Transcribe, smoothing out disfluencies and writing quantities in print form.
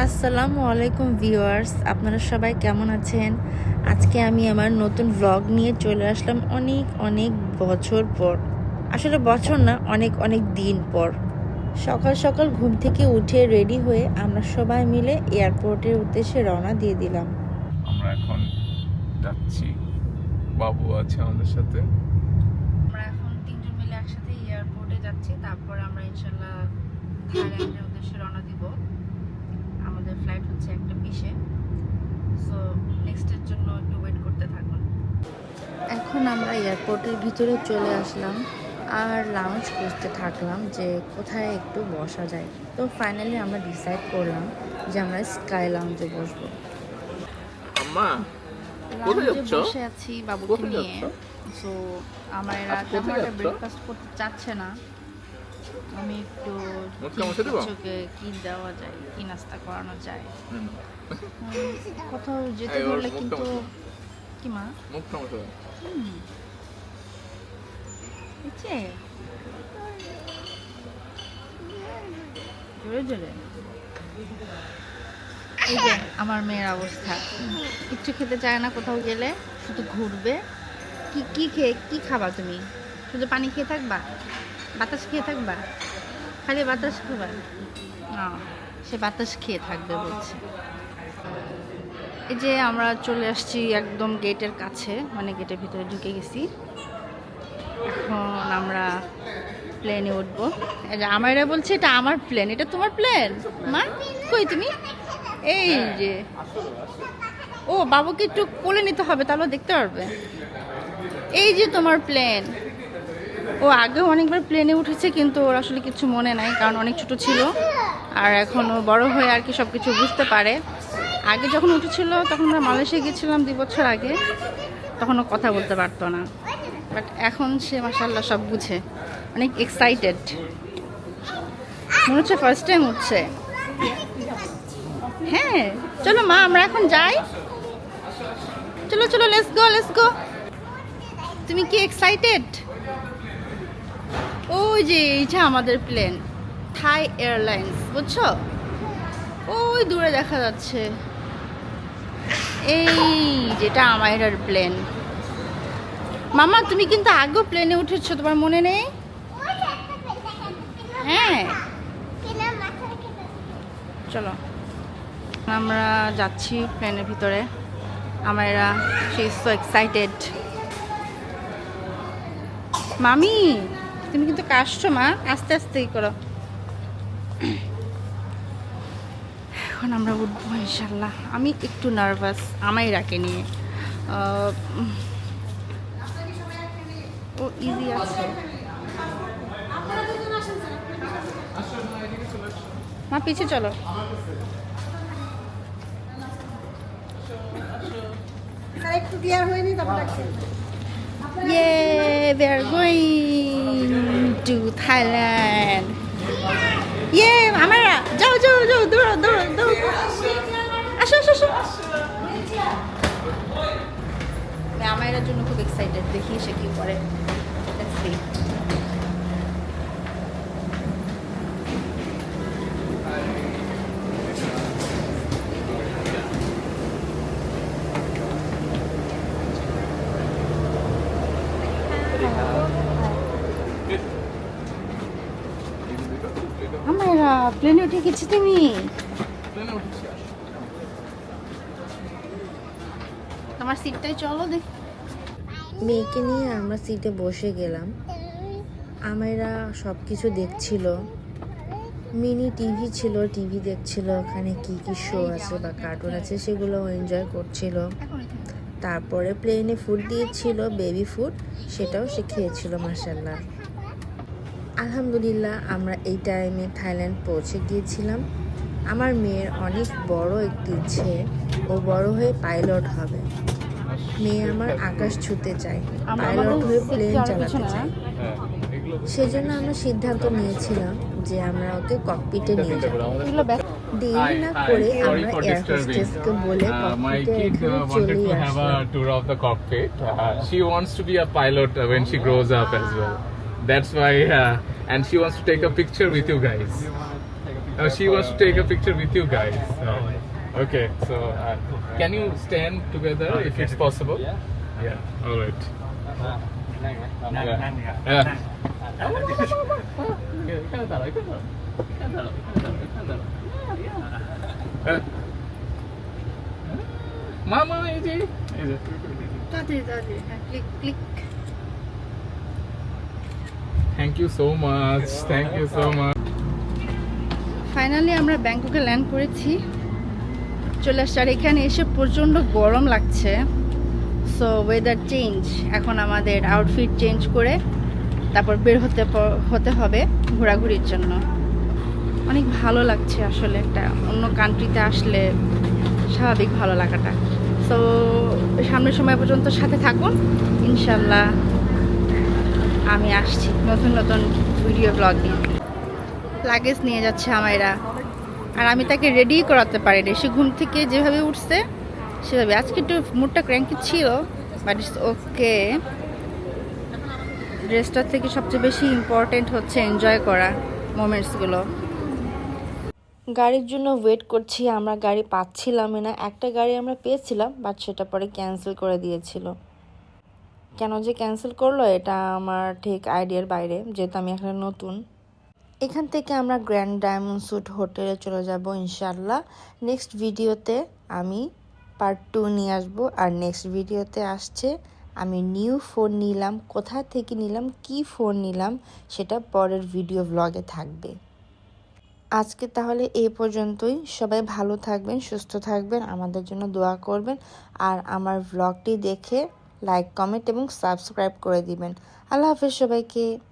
আসসালামু আলাইকুম ভিউয়ার্স, আপনারা সবাই কেমন আছেন? আজকে আমি আমার নতুন ভ্লগ নিয়ে চলে আসলাম অনেক অনেক বছর পর। আসলে বছর না, অনেক অনেক দিন পর। সকাল সকাল ঘুম থেকে উঠে রেডি হয়ে আমরা সবাই মিলে এয়ারপোর্টের উদ্দেশ্যে রওনা দিয়ে দিলাম। আমরা এখন যাচ্ছি, বাবু আছে আমাদের সাথে। আমরা এখন তিনজন মিলে একসাথে এয়ারপোর্টে যাচ্ছি, তারপর আমরা ইনশাল্লাহ থাইল্যান্ডের উদ্দেশ্যে রওনা দিব। আমাদের ফ্লাইট হচ্ছে 1:20-এ, সো নেক্সটের জন্য একটু ওয়েট করতে থাকুন। এখন আমরা এয়ারপোর্টের ভিতরে চলে আসলাম আর লাউঞ্জ খুঁজতে থাকলাম যে কোথায় একটু বসা যায়। তো ফাইনালি আমরা ডিসাইড করলাম যে আমরা স্কাই লাউঞ্জে বসবো। আম্মা লাউঞ্জে বসে আছি বাবুকে নিয়ে। সো আমার এরা ব্রেকফাস্ট করতে চাচ্ছে না। আমি একটু চোখে কি দেওয়া যায়, কি নাস্তা করানো যায়। কোথাও যেতে হলে কিন্তু কি মা জোরে জোরে। এই যে আমার মেয়ের অবস্থা, কিচ্ছু খেতে চায় না। কোথাও গেলে শুধু ঘুরবে। কি খাবা তুমি? শুধু পানি খেয়ে থাকবা, বাতাস খেয়ে থাকবা, খালি বাতাস খাবা? না, সে বাতাস খেয়ে থাকবে বলছে। এই যে আমরা চলে আসছি একদম গেটের কাছে, মানে গেটের ভিতরে ঢুকে গেছি। এখন আমরা প্লেনে উঠবো। আমার এরা বলছে এটা আমার প্লেন, এটা তোমার প্লেন মা? কই তুমি? এই যে ও, বাবুকে একটু কোলে নিতে হবে, তাহলে দেখতে পারবে। এই যে তোমার প্লেন। ও আগেও অনেকবার প্লেনে উঠেছে, কিন্তু ওর আসলে কিছু মনে নাই, কারণ অনেক ছোট ছিল। আর এখন ও বড় হয়ে আর কি সব কিছু বুঝতে পারে। আগে যখন উঠেছিল তখন আমরা মালয়েশিয়া গিয়েছিলাম 2 বছর আগে, তখন ও কথা বলতে পারতো না। বাট এখন সে মাশাআল্লাহ সব বুঝে, অনেক এক্সাইটেড। মনে হচ্ছে ফার্স্ট টাইম উঠছে। হ্যাঁ চলো মা, আমরা এখন যাই। চলো চলো, লেটস গো লেটস গো। তুমি কি এক্সাইটেড? ওই যে এইটা আমাদের প্লেন, থাই এয়ারলাইন্স, বুঝছো? ওই দূরে দেখা যাচ্ছে, এই যেটা আমাদের প্লেন। মামা তুমি কিন্তু আগেও প্লেনে উঠেছো, তোমার মনে নেই? হ্যাঁ চলো আমরা যাচ্ছি প্লেনের ভিতরে। আমরা শি ইজ সো এক্সাইটেড। মামি তুমি কিন্তু কাশছো মা, আস্তে আস্তেই করো। এখন আমরা উঠবো ইনশাল্লাহ। আমি একটু নার্ভাস আমাইরাকে নিয়ে। ও ইজি আছে। মা পিছিয়ে চলো। Yay, we are going to Thailand. Yay, আমরা যাও যাও যাও, দৌড়ো দৌড়ো দৌড়ো। আসো আসো আসো। আমার জন্য খুব এক্সাইটেড, দেখি সে কি করে। Let's see. আমরা প্লেনে উঠে গেছি। তুমি তোমার সিটটাই চলো দেখ। মেয়েকে নিয়ে আমরা সিটে বসে গেলাম। আমরা সব কিছু দেখছিল, মিনি টিভি ছিল, টিভি দেখছিল, ওখানে কি কি শো আছে বা কার্টুন আছে সেগুলো এনজয় করছিল। তারপরে প্লেনে ফুড দিয়েছিল, বেবি ফুড, সেটাও সে খেয়েছিল মাশাআল্লাহ। আলহামদুলিল্লাহ আমরা এই টাইমে থাইল্যান্ড পৌঁছে গিয়েছিলাম। আমার মেয়ের অনেক বড় একটি ইচ্ছে, ও বড় হয়ে পাইলট হবে। মেয়ে আমার আকাশ ছুঁতে চায়, পাইলট হয়ে প্লেন চালাতে চায়। সেজন্য আমরা সিদ্ধান্ত নিয়েছিলাম যে আমরা ওকে ককপিটে নিয়ে যাব। দেরি না করে আমরা এয়ার হোস্টেসকে বলে ককপিটে এখানে চলে আসলাম। She wants to be a pilot when she grows up as well. That's why and she wants to take a picture with you guys. She wants to take a picture with you guys. Okay, so can you stand together if it's possible? Yeah. All right. นั่งนั่งเนี่ย Yeah. ママいいじ তাড়াতাড়ি তাড়াতাড়ি হ্যাঁ click click Thank you so much. Thank you so much. Finally আমরা ব্যাংককে land করেছি, চলে আসছি। আর এখানে এসে প্রচণ্ড গরম লাগছে, সো ওয়েদার চেঞ্জ। এখন আমাদের আউটফিট চেঞ্জ করে তারপর বের হতে হবে ঘোরাঘুরির জন্য। অনেক ভালো লাগছে আসলে, একটা অন্য কান্ট্রিতে আসলে স্বাভাবিক ভালো লাগাটা। সো সামনের সময় পর্যন্ত সাথে থাকুন, ইনশাল্লাহ আমি আসছি নতুন নতুন ভিডিও ব্লগ নিয়ে। লাগেজ নিয়ে যাচ্ছে আমায়রা, আর আমি তাকে রেডি করাতে পারিনি। সে ঘুম থেকে যেভাবে উঠছে সেভাবে। আজকে একটু মুডটা ক্র্যাঙ্কি ছিল, বাট ইটস ওকে। ড্রেসটার থেকে সবচেয়ে বেশি ইম্পর্টেন্ট হচ্ছে এনজয় করা মোমেন্টসগুলো। গাড়ির জন্য ওয়েট করছি, আমরা গাড়ি পাচ্ছিলামই না। একটা গাড়ি আমরা পেয়েছিলাম, বাট সেটা পরে ক্যান্সেল করে দিয়েছিল। কেন যে ক্যান্সেল করলো এটা আমার ঠিক আইডিয়ার বাইরে, যেহেতু আমি এখানে নতুন। এখান থেকে আমরা গ্র্যান্ড ডায়মন্ড স্যুট হোটেলে চলে যাব ইনশাল্লাহ। নেক্সট ভিডিওতে আমি পার্ট 2 নিয়ে আসবো। আর নেক্সট ভিডিওতে আসছে আমি নিউ ফোন নিলাম, কোথা থেকে নিলাম, কি ফোন নিলাম, সেটা পরের ভিডিও ব্লগে থাকবে। আজকে তাহলে এই পর্যন্তই। সবাই ভালো থাকবেন, সুস্থ থাকবেন, আমাদের জন্য দোয়া করবেন। আর আমার ব্লগটি দেখে লাইক, কমেন্ট এবং সাবস্ক্রাইব করে দিবেন। আল্লাহ হাফেজ সবাইকে।